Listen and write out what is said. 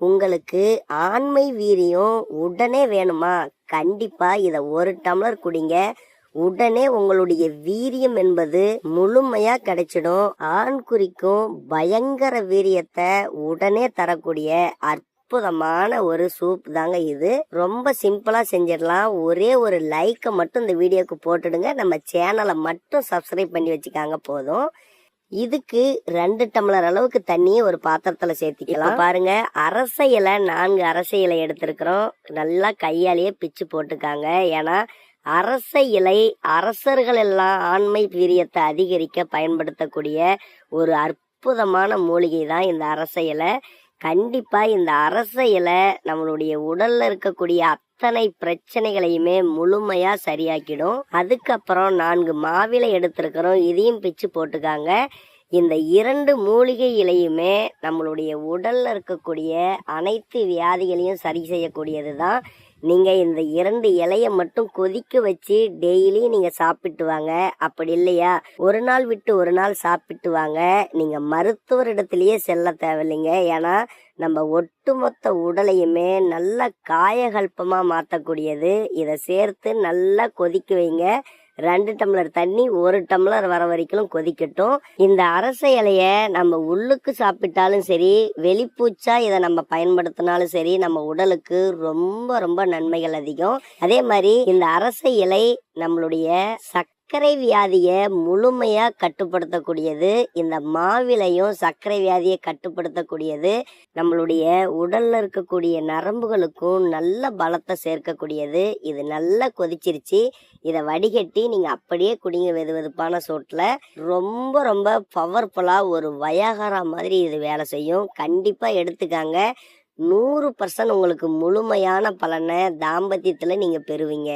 உங்களுக்கு ஆண்மை வீரியம் உடனே வேணுமா? கண்டிப்பா இத 1 டம்ளர் குடிங்க. உடனே உங்களுடைய வீரியம் என்பது முழுமையா கிடைச்சிடும். ஆண் குறிக்கும் பயங்கர வீரியத்தை உடனே தரக்கூடிய அற்புதமான ஒரு சூப் தாங்க இது. ரொம்ப சிம்பிளா செஞ்சிடலாம். ஒரே ஒரு லைக்கை மட்டும் இந்த வீடியோக்கு போட்டுடுங்க. நம்ம சேனலை மட்டும் சப்ஸ்கிரைப் பண்ணி வச்சுக்காங்க போதும். இதுக்கு 2 டம்ளர் அளவுக்கு தண்ணியை ஒரு பாத்திரத்துல சேர்த்திக்கலாம். பாருங்க, அரச இலை 4 அரச இலை எடுத்திருக்கிறோம். நல்லா கையாலேயே பிச்சு போட்டுக்காங்க. ஏன்னா அரச இலை அரசர்கள் எல்லாம் ஆண்மை வீரியத்தை அதிகரிக்க பயன்படுத்தக்கூடிய ஒரு அற்புதமான மூலிகை தான் இந்த அரச இலை. கண்டிப்பா இந்த அரச இலை நம்மளுடைய உடல்ல இருக்கக்கூடிய அத்தனை பிரச்சனைகளையுமே முழுமையா சரியாக்கிடும். அதுக்கப்புறம் 4 மாவிலை எடுத்திருக்கிறோம். இதையும் பிச்சு போட்டுக்காங்க. இந்த 2 மூலிகை இலையுமே நம்மளுடைய உடல்ல இருக்கக்கூடிய அனைத்து வியாதிகளையும் சரி செய்யக்கூடியது தான். நீங்க இந்த 2 இலைய மட்டும் கொதிக்க வச்சு டெய்லி நீங்க சாப்பிட்டு வாங்க. அப்படி இல்லையா, ஒரு நாள் விட்டு ஒரு நாள் சாப்பிட்டு வாங்க. நீங்க மருத்துவரிடத்திலேயே செல்ல தேவையில்லைங்க. ஏன்னா நம்ம ஒட்டுமொத்த உடலையுமே நல்ல காயகல்பமா மாற்றக்கூடியது. இதை சேர்த்து நல்லா கொதிக்க வைங்க. 2 டம்ளர் தண்ணி 1 டம்ளர் வர வரைக்கும் கொதிக்கட்டும். இந்த அரச இலைய நம்ம உள்ளுக்கு சாப்பிட்டாலும் சரி, வெளிப்பூச்சா இதை நம்ம பயன்படுத்தினாலும் சரி, நம்ம உடலுக்கு ரொம்ப ரொம்ப நன்மைகள் அதிகம். அதே மாதிரி இந்த அரச இலை நம்மளுடைய சர்க்கரை வியாதியை முழுமையா கட்டுப்படுத்தக்கூடியது. இந்த மாவிலையும் சர்க்கரை வியாதியை கட்டுப்படுத்தக்கூடியது. நம்மளுடைய உடல்ல இருக்கக்கூடிய நரம்புகளுக்கும் நல்ல பலத்தை சேர்க்கக்கூடியது. இது நல்லா கொதிச்சிருச்சு. இதை வடிகட்டி நீங்க அப்படியே குடிங்க. வெது வெதுப்பான சூட்டில் ரொம்ப ரொம்ப பவர்ஃபுல்லா ஒரு வயாகரா மாதிரி இது வேலை செய்யும். கண்டிப்பா எடுத்துக்காங்க. 100% உங்களுக்கு முழுமையான பலனை தாம்பத்தியத்துல நீங்க பெறுவீங்க.